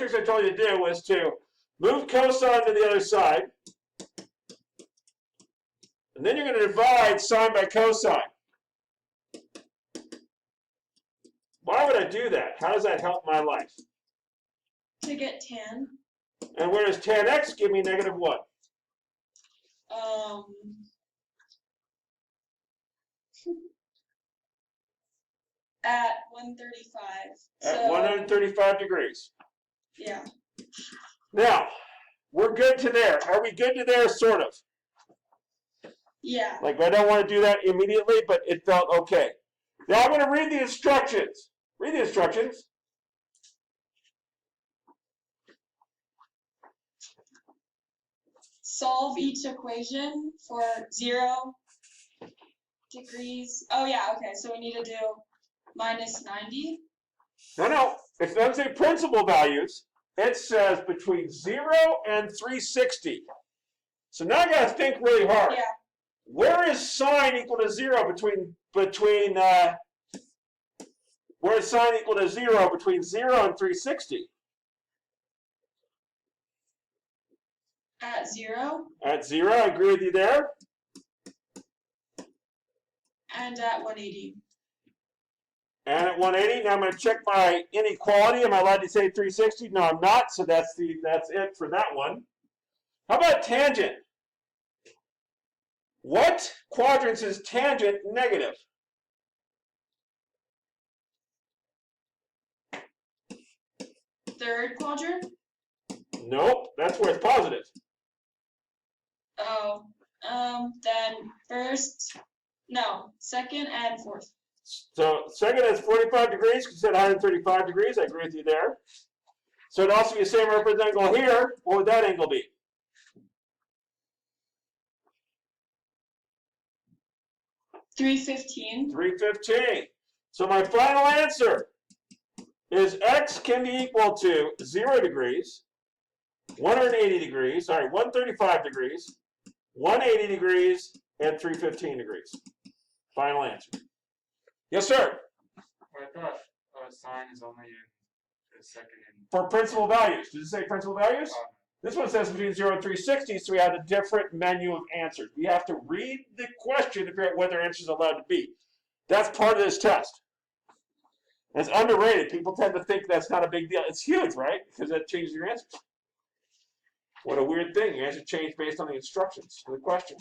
tricks I told you to do was to move cosine to the other side. And then you're going to divide sine by cosine. Why would I do that? How does that help my life? To get tan. And where does tan x give me negative what? At 135. At 135 degrees. Yeah. Now, we're good to there. Are we good to there? Sort of. Yeah. Like, I don't want to do that immediately, but it felt okay. Now I'm going to read the instructions. Read the instructions. Solve each equation for 0 degrees. Oh, yeah, okay. So we need to do minus 90. No. It doesn't say principal values. It says between 0 and 360. So now I got to think really hard. Yeah. Where is sine equal to 0 where is sine equal to 0 between 0 and 360? At 0. At 0, I agree with you there. And at 180. And at 180, now I'm going to check my inequality. Am I allowed to say 360? No, I'm not. So that's it for that one. How about tangent? What quadrants is tangent negative? Third quadrant? Nope, that's where it's positive. Oh, then second and fourth. So second is 45 degrees, because you said 135 degrees. I agree with you there. So it'd also be the same reference angle here. What would that angle be? $315. 315. So my final answer is x can be equal to 0 degrees, 180 degrees, 135 degrees, 180 degrees, and 315 degrees. Final answer. Yes, sir? I thought sine is only in the second and... For principal values. Does it say principal values? This one says between 0 and 360, so we have a different menu of answers. We have to read the question to figure out what their answer is allowed to be. That's part of this test. It's underrated. People tend to think that's not a big deal. It's huge, right? Because that changes your answers. What a weird thing. Your answer changed based on the instructions for the question.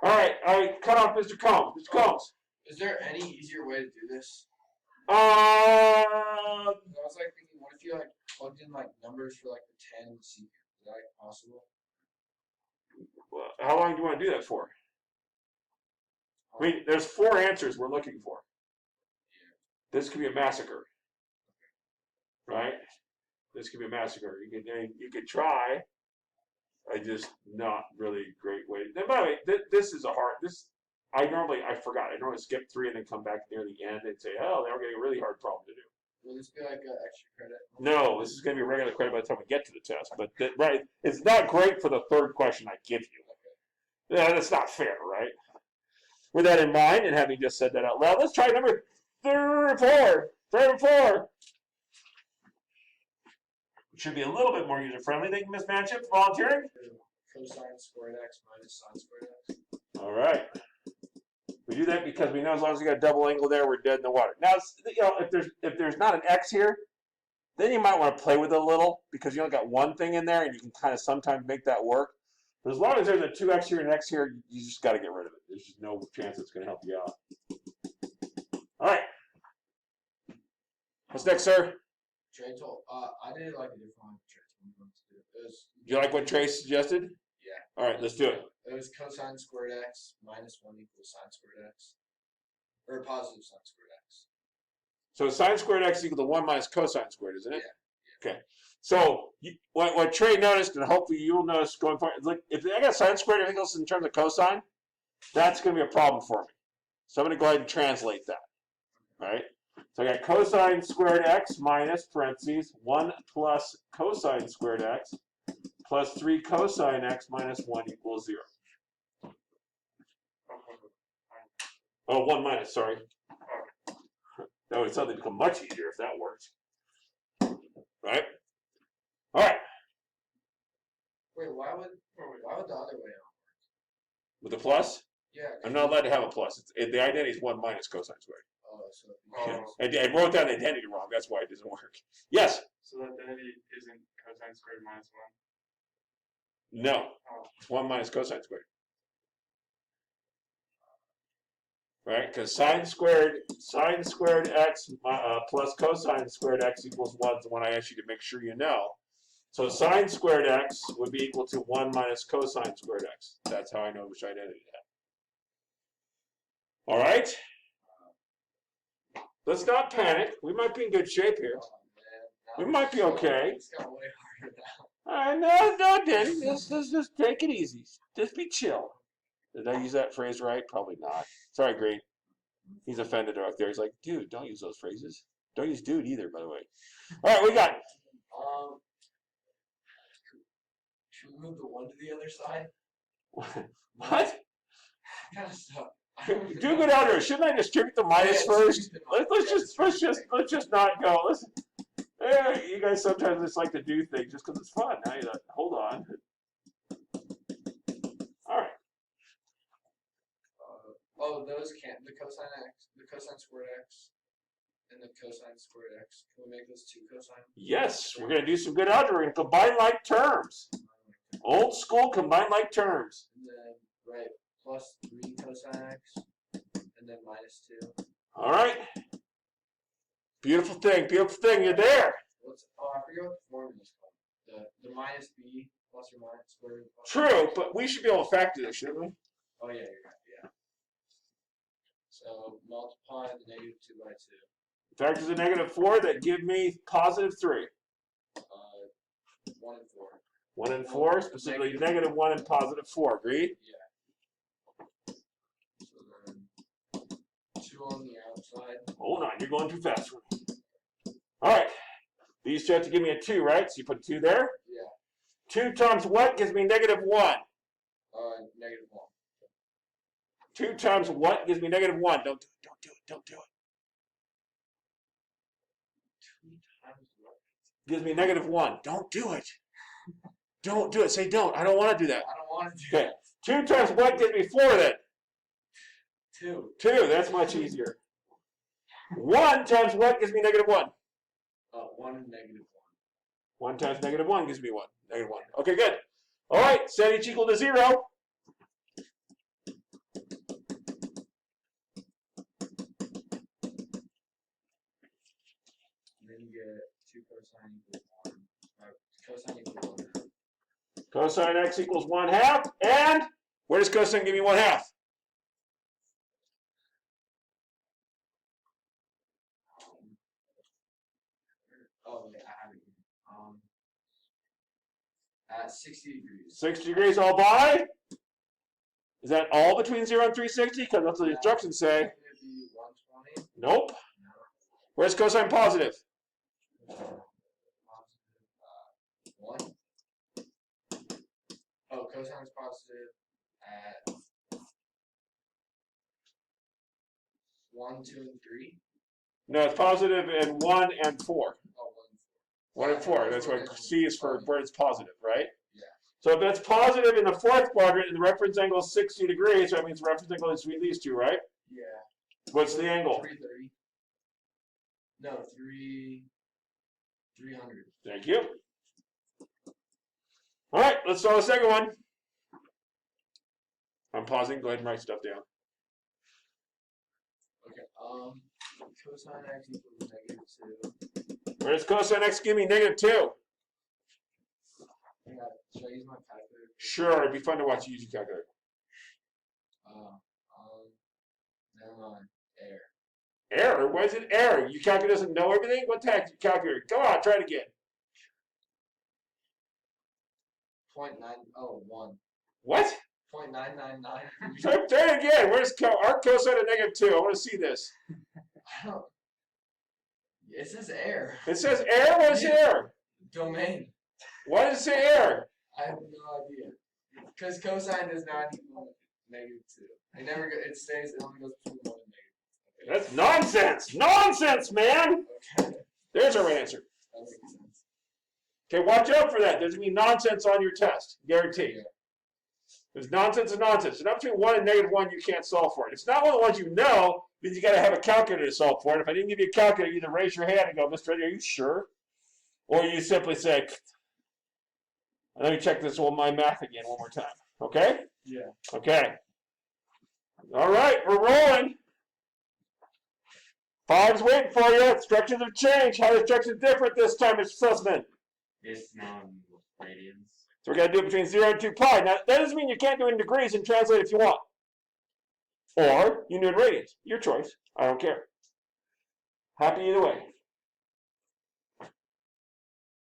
All right, I cut off Mr. Combs. Mr. Combs. Is there any easier way to do this? I was like thinking, what if you like plugged in like numbers for like the 10 secret? Is that like possible? Well, how long do you want to do that for? I mean, there's 4 answers we're looking for. Yeah. This could be a massacre, right? This could be a massacre. You could try. I just not really great way. And by the way, this is a hard. I normally skip 3 and then come back near the end and say, oh, now we're getting a really hard problem to do. Will this be like an extra credit? No, this is going to be a regular credit by the time we get to the test. But right, it's not great for the third question I give you. Okay. Yeah, that's not fair, right? With that in mind, and having just said that out loud, let's try number 4. It should be a little bit more user-friendly. Thank you, Ms. Manship, for volunteering. Cosine squared x minus sine squared x. All right. We do that because we know as long as we got a double angle there, we're dead in the water. Now, if there's not an x here, then you might want to play with it a little because you only got one thing in there, and you can kind of sometimes make that work. But as long as there's a 2x here and an x here, you just got to get rid of it. There's just no chance it's going to help you out. All right. What's next, sir? Trey told. I did like a different one. Trey told me to do. You like what Trey suggested? Yeah. All right, let's do it. It was cosine squared x minus 1 equals sine squared x. Or positive sine squared x. So sine squared x equal to 1 minus cosine squared, isn't it? Yeah. Okay. So what Trey noticed, and hopefully you'll notice going forward, is like if I got sine squared everything else in terms of cosine, that's going to be a problem for me. So I'm going to go ahead and translate that. All right. So I got cosine squared x minus parentheses 1 plus cosine squared x plus 3 cosine x minus 1 equals 0. Oh, 1 minus, sorry. That would suddenly become much easier if that works. right? All right, Wait, why would the other way on? with the plus, Yeah. I'm not allowed to have a plus. The identity is 1 minus cosine squared. Oh, so I wrote down the identity wrong. That's why it doesn't work. Yes? So the identity isn't cosine squared minus 1? No. Oh. It's 1 minus cosine squared. Right? Because sine squared x plus cosine squared x equals 1 is the one I asked you to make sure you know. So sine squared x would be equal to 1 minus cosine squared x. That's how I know which identity to have. All right? Let's not panic. We might be in good shape here. oh, man. We might be okay. It's got way harder now. No, Danny. Just take it easy. Just be chill. Did I use that phrase right? Probably not. Sorry, Green. He's offended out there. He's like, dude, don't use those phrases. Don't use dude either, by the way. All right, we got. Should we move the 1 to the other side? What? Kind of stuff. Do good out here. Shouldn't I distribute the minus first? Let's just not go. You guys sometimes just like to do things just because it's fun. Now you hold on. All right. Oh, those can't. The cosine squared x, and the cosine squared x. Can we make those 2 cosine? Yes, we're going to do some good algebra. We're going to combine like terms. Old school combine like terms. And then, right, plus 3 cosine x, and then minus 2. All right. Beautiful thing. Beautiful thing. You're there. I forget what the formula is called. The minus b plus or minus square root. True, but we should be able to factor this, shouldn't we? Oh, yeah, you're right. Yeah. So multiply the negative 2 by 2. Factors of negative 4 that give me positive 3. 1 and 4. 1 and 4, specifically negative 1 and positive 4. Agreed? Yeah. So then 2 on the outside. Hold on, you're going too fast for me. All right. These two have to give me a 2, right? So you put 2 there. Yeah. 2 times what gives me negative 1? Negative 1. 2 times what gives me negative 1? Don't do it. Don't do it. 2 times what? Gives me negative 1. Don't do it. Don't do it. Say don't. I don't want to do that. I don't want to do Okay. 2 times what gives me 4 then? 2. 2. That's much easier. 1 times what gives me negative 1? 1 and negative 1 times negative 1 gives me 1. Negative 1. Okay, good. All right. Set each equal to 0. Then you get 2 cosine equals 1. Cosine equals 1. Cosine x equals 1/2. And where does cosine give me 1/2? Oh, yeah, I have it here. At 60 degrees. 60 degrees all by? Is that all between 0 and 360? Because that's what the instructions say. It'd be 120. Nope. No. Where's cosine positive? 1. Oh, cosine is positive at 1, 2, and 3. No, it's positive in 1 and 4. Oh, 1 and 4. That's why C is for where it's positive, right? Yeah. So if that's positive in the 4th quadrant and the reference angle is 60 degrees, that means the reference angle is between these two, right? Yeah. What's the angle? 330. No, 300. Thank you. All right, let's solve the second one. I'm pausing. Go ahead and write stuff down. Okay. Cosine x equals negative 2. Where does cosine x give me negative 2? Yeah. Should I use my calculator? Sure, it'd be fun to watch you use your calculator. Never mind. Air. Error? Why is it error? Your calculator doesn't know everything? What the heck? Your calculator. Come on, try it again. 0.901. What? 0.999. Try it again. Where's our cosine of negative 2? I want to see this. I don't. It says air. It says error? What is error? Domain. Why does it say error? I have no idea. Because cosine does not equal negative 2. It never. It stays. It only goes between 1 and negative. That's nonsense. Nonsense, man. Okay. There's our answer. That makes sense. Okay, watch out for that. There's going to be nonsense on your test, guaranteed. Yeah. There's nonsense and nonsense. It's not between 1 and -1 you can't solve for it. It's not one of the ones you know, means you got to have a calculator to solve for it. If I didn't give you a calculator, you either raise your hand and go, Mr. Eddie, are you sure? Or you simply say, let me check this on my math again one more time. Okay? Yeah. Okay. All right, we're rolling. 5's waiting for you. Instructions have changed. How are the instructions different this time, Mr. Sussman? It's now in radians. So we're going to do it between 0 and 2 pi. Now, that doesn't mean you can't do it in degrees and translate if you want. Or you can do it in radians. Your choice. I don't care. Happy either way.